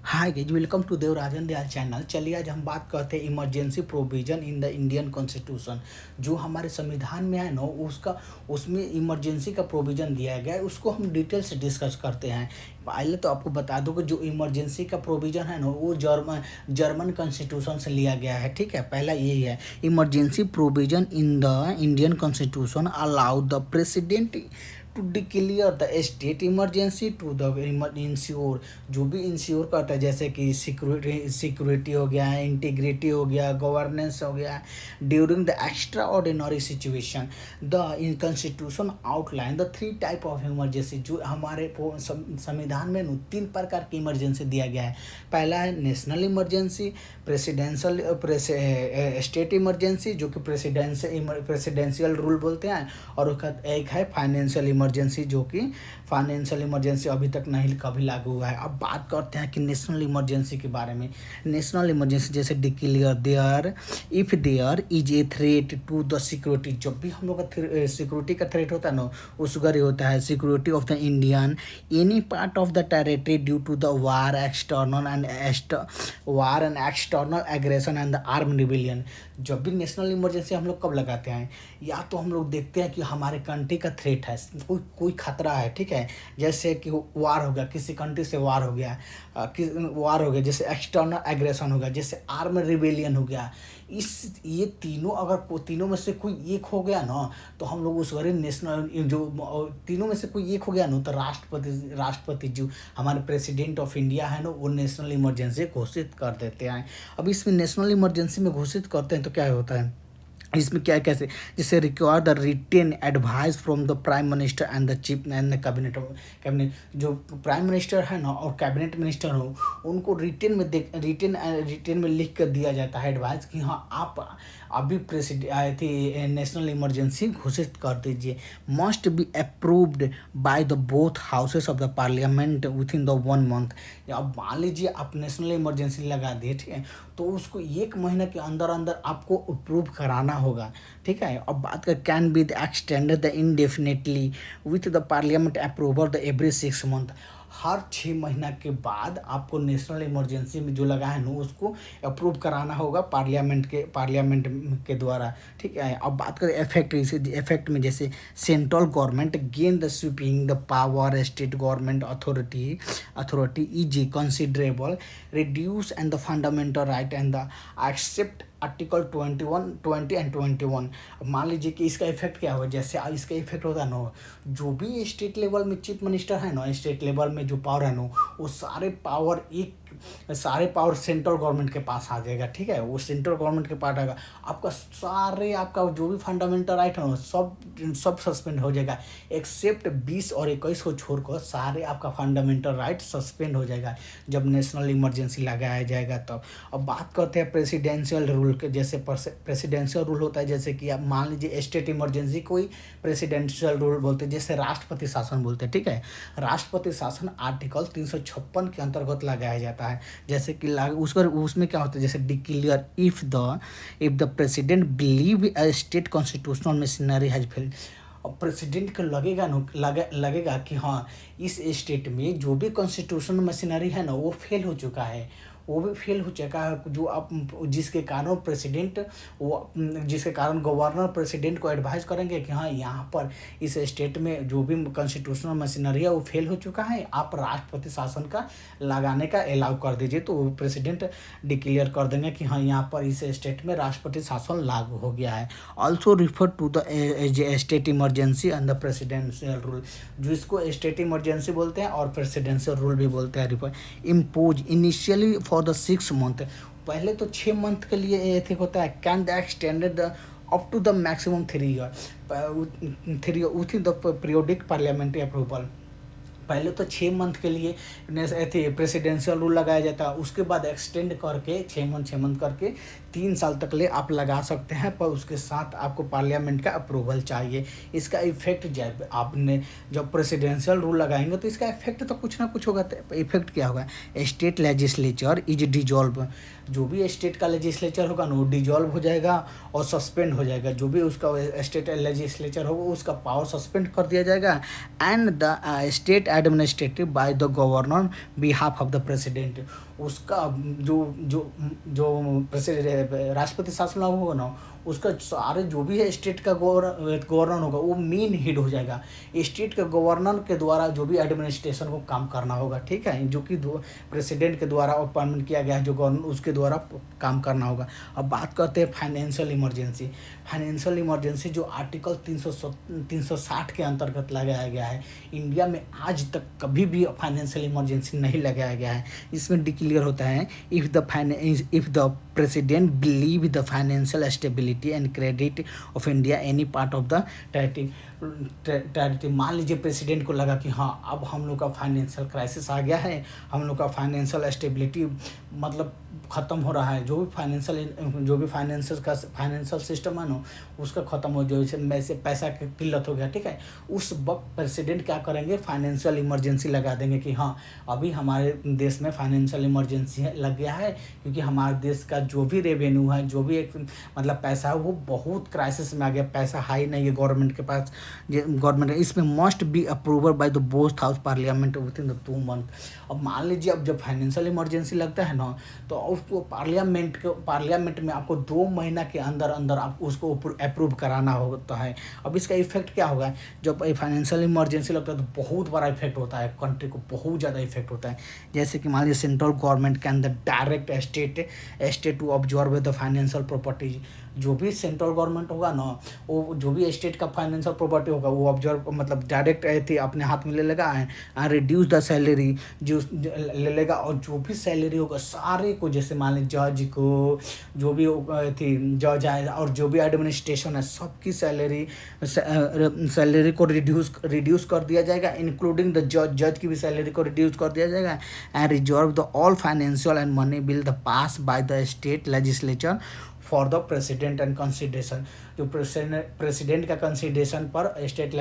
Hi guys, welcome to Devarajan Dayal channel. चलिए आज हम बात करते हैं emergency provision in the Indian constitution. जो हमारे संविधान में है ना, उसका उसमें इमरजेंसी का प्रोविजन दिया गया है, उसको हम डिटेल से डिस्कस करते हैं। पहले तो आपको बता दूं कि जो इमरजेंसी का प्रोविजन है ना, वो जर्मन कॉन्स्टिट्यूशन से लिया गया है। ठीक है, पहला यही है, emergency provision in the Indian constitution allow the president to declare the state emergency to the ensure. जो भी इंश्योर करता है, जैसे कि सिक्योरिटी हो गया, इंटीग्रिटी हो गया, गवर्नेंस हो गया, during the extra ordinary situation. The constitution outline the three type of emergency. जो हमारे संविधान में तीन प्रकार की इमरजेंसी दिया गया है। पहला है national emergency, presidential state emergency जो कि प्रेसिडेंशियल रूल बोलते हैं, और उसका एक है फाइनेंशियल इमरजेंसी जो कि फाइनेंशियल इमरजेंसी अभी तक नहीं कभी लागू हुआ है। अब बात करते हैं कि नेशनल इमरजेंसी के बारे में। नेशनल इमरजेंसी जैसे declare there if there is a threat to the security. जब भी हम लोग का सिक्योरिटी का थ्रेट होता है ना, उसका होता है security of the Indian any part of the territory due to the war and external aggression and the arm rebellion. जब भी नेशनल इमरजेंसी हम लोग कब लगाते हैं, या तो हम लोग देखते हैं कि हमारे कंट्री का थ्रेट है, कोई खतरा है। ठीक है, जैसे कि वार हो गया, किसी कंट्री से वार हो गया, जैसे एक्सटर्नल एग्रेशन हो गया, जैसे आर्म रिबेलियन हो गया। ये तीनों अगर तीनों में से कोई एक हो गया ना, तो हम लोग उस बारे नेशनल जो तीनों में से कोई एक हो गया ना, तो राष्ट्रपति जो हमारे प्रेसिडेंट ऑफ इंडिया है ना, वो नेशनल इमरजेंसी घोषित कर देते हैं। अब इसमें नेशनल इमरजेंसी में घोषित करते हैं तो क्या होता है, इसमें क्या कैसे, जैसे require the written advice from the prime minister and the chief and the cabinet. जो प्राइम मिनिस्टर है ना और कैबिनेट मिनिस्टर हो, उनको रिटेन में लिख कर दिया जाता है एडवाइस कि हाँ आप अभी नेशनल इमरजेंसी घोषित कर दीजिए। Must be approved by the both houses of the parliament with in the 1 month. अब मान लीजिए आप नेशनल इमरजेंसी लगा दिए, ठीक है, तो उसको 1 महीने के अंदर अंदर आपको अप्रूव कराना होगा। ठीक है, अब बात कर can be extended the indefinitely with the parliament approval the every 6 month. हर 6 महीना के बाद आपको नेशनल इमरजेंसी में जो लगा है ना, उसको अप्रूव कराना होगा पार्लियामेंट के द्वारा। ठीक है, अब बात करें इफेक्ट में, जैसे central government gain the sweeping the power, state government authority is considerable reduce and the fundamental right and the except article 20 and 21। मान लीजिए कि इसका इफेक्ट क्या होगा, जैसे इसका इफेक्ट होता है ना, जो भी स्टेट लेवल में चीफ मिनिस्टर है ना, स्टेट लेवल में जो पावर है ना, वो सारे पावर सेंट्रल गवर्नमेंट के पास आ जाएगा। ठीक है, वो सेंट्रल गवर्नमेंट के पास आएगा, आपका जो भी फंडामेंटल राइट है ना, सब सस्पेंड हो जाएगा, एक्सेप्ट 20 और 21 को छोड़कर सारे आपका फंडामेंटल राइट सस्पेंड हो जाएगा जब नेशनल इमरजेंसी लगाया जाएगा तब। अब बात करते हैं प्रेसिडेंशियल रूल के। जैसे प्रेसिडेंशियल रूल होता है, जैसे कि आप मान लीजिए स्टेट इमरजेंसी कोई प्रेसिडेंशियल रूल बोलते हैं, जैसे राष्ट्रपति शासन बोलते हैं। ठीक है, राष्ट्रपति शासन आर्टिकल 356 के अंतर्गत लगाया जाता है। जैसे कि उसमें क्या होता है, जैसे declare if the president believe a state constitutional machinery has failed. और प्रेसिडेंट को लगेगा कि हाँ, इस स्टेट में जो भी कॉन्स्टिट्यूशनल मशीनरी है ना, वो फेल हो चुका है, जिसके कारण गवर्नर प्रेसिडेंट को एडवाइस करेंगे कि हाँ, यहाँ पर इस स्टेट में जो भी कॉन्स्टिट्यूशनल मशीनरी है वो फेल हो चुका है, आप राष्ट्रपति शासन का लगाने का अलाउ कर दीजिए। तो प्रेसिडेंट डिक्लेयर कर देंगे कि हाँ, यहाँ पर इस स्टेट में राष्ट्रपति शासन लागू हो गया है। Also refer to the state emergency and the presidential rule, जो इसको स्टेट इमरजेंसी बोलते हैं और प्रेसिडेंशियल रूल भी बोलते हैं। Refer impose initially for the 6 month. पहले तो 6 मंथ के लिए ये होता है, can the extended up to the maximum 3 year with the periodic parliamentary approval. पहले तो 6 मंथ के लिए प्रेसिडेंशियल रूल लगाया जाता है, उसके बाद एक्सटेंड करके 6 मंथ करके 3 साल तक ले आप लगा सकते हैं, पर उसके साथ आपको पार्लियामेंट का अप्रूवल चाहिए। इसका इफेक्ट जब आपने प्रेसिडेंशियल रूल लगाएंगे तो इसका इफेक्ट तो कुछ ना कुछ होगा। तो इफेक्ट क्या होगा, स्टेट लेजिस्लेचर इज डिजॉल्व। जो भी स्टेट का लेजिस्लेचर होगा ना, वो डिजॉल्व हो जाएगा और सस्पेंड हो जाएगा। जो भी उसका स्टेट लेजिस्लेचर होगा उसका पावर सस्पेंड कर दिया जाएगा, and the state administrated by the governor behalf of the president. उसका जो जो जो प्रेसिडेंट राष्ट्रपति शासन लागू होगा ना, उसका सारे जो भी है स्टेट का गवर्नर होगा वो मेन हेड हो जाएगा। स्टेट के गवर्नर के द्वारा जो भी एडमिनिस्ट्रेशन को काम करना होगा, ठीक है, जो कि प्रेसिडेंट के द्वारा अपॉइंटमेंट किया गया है जो गवर्नर, उसके द्वारा काम करना होगा। अब बात करते हैं फाइनेंशियल इमरजेंसी। फाइनेंशियल इमरजेंसी जो आर्टिकल 360 के अंतर्गत लगाया गया है। इंडिया में आज तक कभी भी फाइनेंशियल इमरजेंसी नहीं लगाया गया है। इसमें डिक्लेयर होता है if the president believe the financial stability and credit of India any part of the territory. मान लीजिए प्रेसिडेंट को लगा कि हाँ अब हम लोग का फाइनेंशियल क्राइसिस आ गया है, हम लोग का फाइनेंशियल स्टेबिलिटी मतलब ख़त्म हो रहा है, जो भी फाइनेंशियल सिस्टम है ना उसका ख़त्म हो, जो जैसे पैसा की किल्लत हो गया, ठीक है, उस वक्त प्रेसिडेंट क्या करेंगे, फाइनेंशियल इमरजेंसी लगा देंगे कि हाँ अभी हमारे देश में फाइनेंशियल इमरजेंसी लग गया है, क्योंकि हमारे देश का जो भी रेवेन्यू है, जो भी एक मतलब पैसा है वो बहुत क्राइसिस में आ गया, पैसा हाई नहीं है गवर्नमेंट के पास। गवर्नमेंट इसमें must be approval by the both house parliament with in the 2 month. अब मान लीजिए अब जब फाइनेंशियल इमरजेंसी लगता है ना तो उसको पार्लियामेंट में आपको 2 महीना के अंदर अंदर आप उसको अप्रूव कराना होता है। अब इसका इफेक्ट क्या होगा, जब फाइनेंशियल इमरजेंसी लगता है तो बहुत बड़ा इफेक्ट होता है, कंट्री को बहुत ज़्यादा इफेक्ट होता है। जैसे कि मान लीजिए central government can the direct state to observe the financial properties. जो भी सेंट्रल गवर्नमेंट होगा ना, वो जो भी स्टेट का फाइनेंशियल प्रॉपर्टी होगा वो ऑब्जर्व मतलब डायरेक्ट अपने हाथ में ले लेगा एंड रिड्यूस द सैलरी जो ले लेगा, और जो भी सैलरी होगा सारे को, जैसे मान लीजिए जज को, जो भी जज आए और जो भी एडमिनिस्ट्रेशन है सबकी सैलरी को रिड्यूस कर दिया जाएगा, इंक्लूडिंग द जज की भी सैलरी को रिड्यूस कर दिया जाएगा। And reserve the all financial and money bill the pass by the state legislature for the president and consideration. जो प्रेसिडेंट का कंसिडरेशन पर स्टेट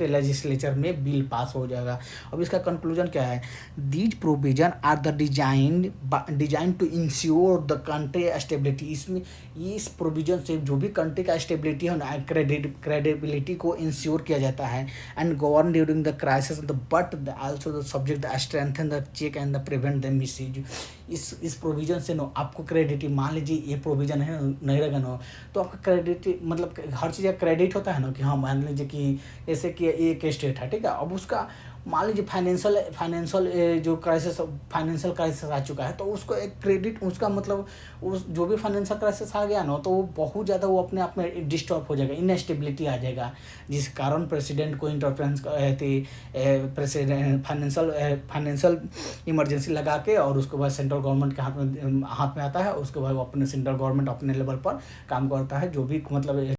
लेजिस्लेचर में बिल पास हो जाएगा। अब इसका कंक्लूजन क्या है, these provision are the design to ensure the country stability. इसमें इस प्रोविजन से जो भी कंट्री का स्टेबिलिटी है ना, क्रेडिबिलिटी को इंश्योर किया जाता है। And govern during the crisis but also the subject the strengthen the check and the prevent the misuse. इस प्रोविजन से नो आपको क्रेडिट, मान लीजिए ये प्रोविजन है नहीं रहेगा ना तो आपका क्रेडिट मतलब हर चीज़ का क्रेडिट होता है ना, कि हाँ मान लीजिए कि जैसे कि एक स्टेट है, ठीक है, अब उसका मान लीजिए फाइनेंशियल जो फाइनेंशियल क्राइसिस आ चुका है तो उसको एक क्रेडिट, उसका मतलब उस जो भी फाइनेंशियल क्राइसिस आ गया ना तो वो बहुत ज़्यादा वो अपने आप में डिस्टर्ब हो जाएगा, इनस्टेबिलिटी आ जाएगा, जिस कारण प्रेसिडेंट को इंटरफेरेंस प्रेसिडेंट फाइनेंशियल इमरजेंसी लगा के, और उसके बाद सेंट्रल गवर्नमेंट के हाथ में आता है, उसके बाद वो अपने सेंट्रल गवर्नमेंट अपने लेवल पर काम करता है, जो भी मतलब